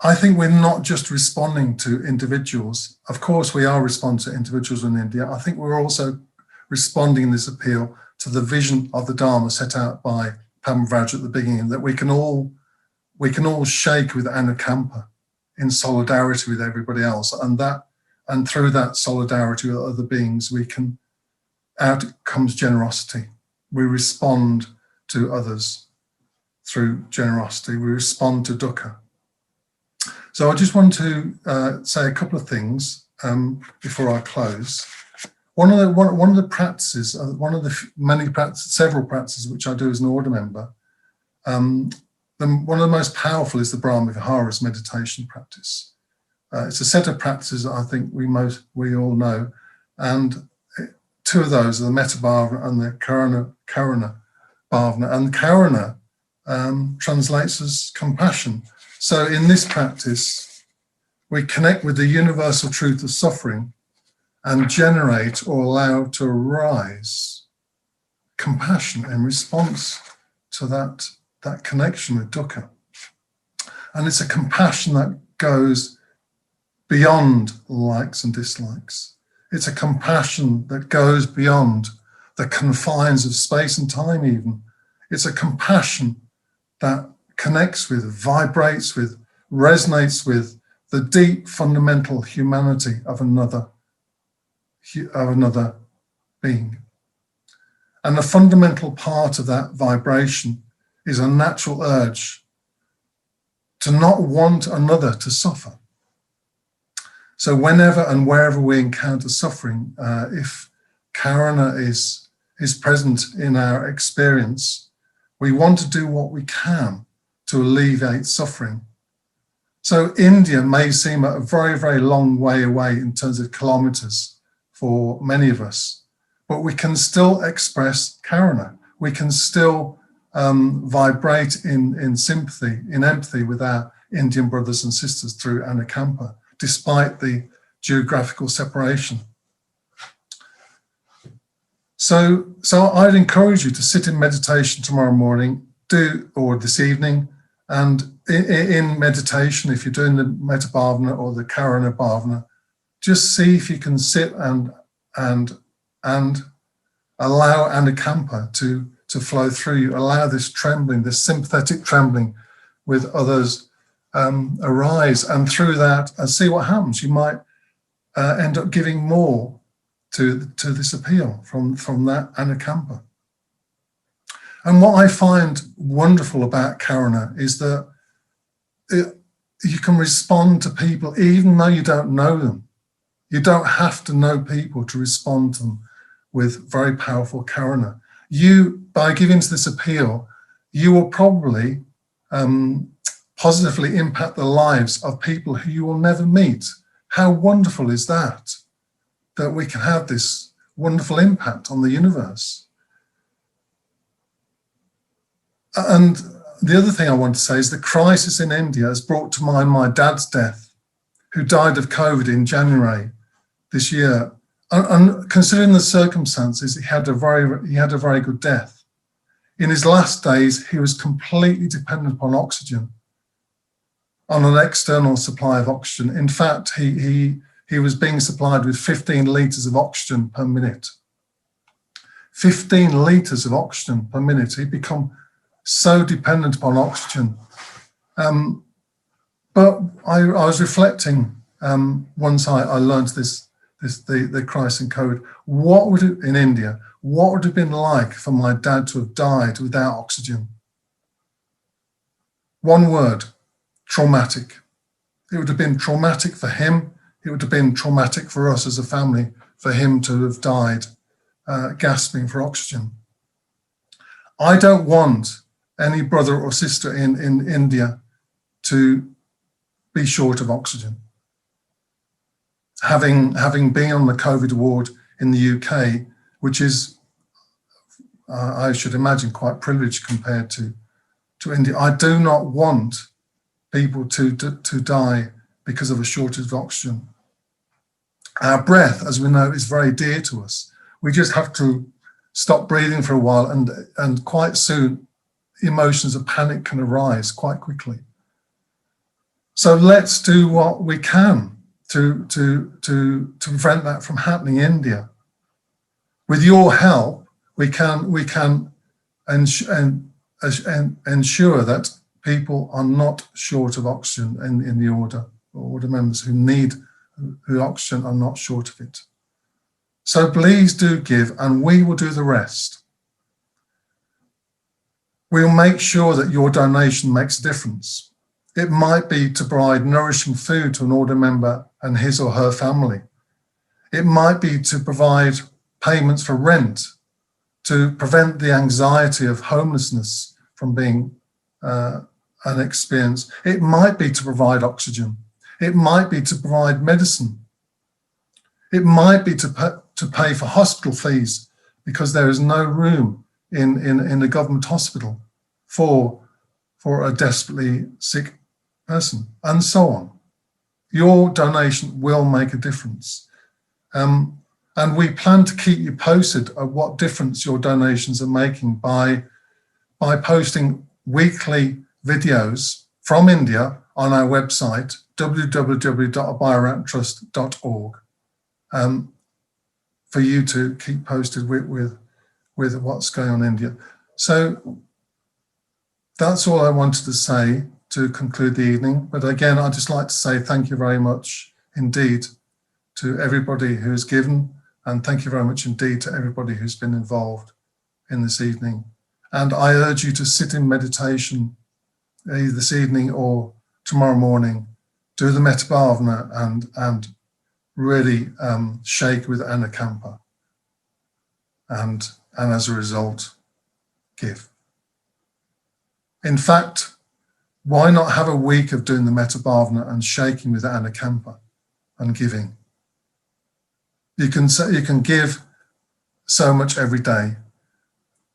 I think we're not just responding to individuals. Of course, we are responding to individuals in India. I think we're also responding in this appeal to the vision of the Dharma set out by Padma at the beginning, that we can all shake with Anukampa in solidarity with everybody else, and through that solidarity with other beings, out comes generosity. We respond to others through generosity. We respond to dukkha. So I just want to say a couple of things before I close. One of the practices, one of the several practices which I do as an order member, one of the most powerful is the Brahma Viharas meditation practice. It's a set of practices that I think we all know, and two of those are the Metta Bhavana and the Karuna Bhavana. And Karuna translates as compassion. So in this practice, we connect with the universal truth of suffering and generate or allow to arise compassion in response to that connection with dukkha. And it's a compassion that goes beyond likes and dislikes. It's a compassion that goes beyond the confines of space and time even. It's a compassion that connects with, vibrates with, resonates with the deep fundamental humanity of another being. And the fundamental part of that vibration is a natural urge to not want another to suffer. So whenever and wherever we encounter suffering, if Karuna is present in our experience, we want to do what we can to alleviate suffering. So India may seem a very, very long way away in terms of kilometers for many of us, but we can still express Karuna. We can still vibrate in sympathy, in empathy with our Indian brothers and sisters through Anukampa, despite the geographical separation. So I'd encourage you to sit in meditation tomorrow morning, or this evening, and in meditation, if you're doing the Metta Bhavana or the Karuna Bhavana, just see if you can sit and allow Anukampa to flow through you. Allow this trembling, this sympathetic trembling with others arise, and through that, and see what happens. You might end up giving more to this appeal from that Anukampa. And what I find wonderful about Karuna is that you can respond to people even though you don't know them. You don't have to know people to respond to them with very powerful Karuna. By giving to this appeal, you will probably positively impact the lives of people who you will never meet. How wonderful is that we can have this wonderful impact on the universe. And the other thing I want to say is the crisis in India has brought to mind my dad's death, who died of COVID in January this year. And considering the circumstances, he had a very good death. In his last days, he was completely dependent upon oxygen, on an external supply of oxygen. In fact, he was being supplied with 15 litres of oxygen per minute. 15 litres of oxygen per minute. He'd become so dependent upon oxygen. But I was reflecting once I learned the crisis in COVID. What would it, in India, what would it have been like for my dad to have died without oxygen? One word, traumatic. It would have been traumatic for him. It would have been traumatic for us as a family, for him to have died gasping for oxygen. I don't want any brother or sister in India to be short of oxygen. Having been on the COVID ward in the UK, which is, I should imagine, quite privileged compared to India, I do not want people to die because of a shortage of oxygen. Our breath, as we know, is very dear to us. We just have to stop breathing for a while, and quite soon emotions of panic can arise quite quickly. So let's do what we can to prevent that from happening in India. With your help, we can ensure that people are not short of oxygen in the order members who oxygen are not short of it. So please do give, and we will do the rest. We'll make sure that your donation makes a difference. It might be to provide nourishing food to an order member and his or her family. It might be to provide payments for rent, to prevent the anxiety of homelessness from being an experience. It might be to provide oxygen. It might be to provide medicine. It might be to pay for hospital fees because there is no room in the government hospital for a desperately sick person, and so on. Your donation will make a difference. And we plan to keep you posted of what difference your donations are making by posting weekly videos from India on our website, www.abioranttrust.org, for you to keep posted with what's going on in India. So that's all I wanted to say to conclude the evening. But again, I'd just like to say thank you very much indeed to everybody who has given, and thank you very much indeed to everybody who's been involved in this evening. And I urge you to sit in meditation either this evening or tomorrow morning, do the Metta Bhavana and really shake with Anakampa. And as a result, give. In fact, why not have a week of doing the Metta Bhavana and shaking with Anakampa and giving? You can give so much every day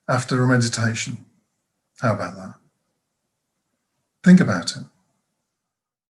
after a meditation. How about that? Think about it.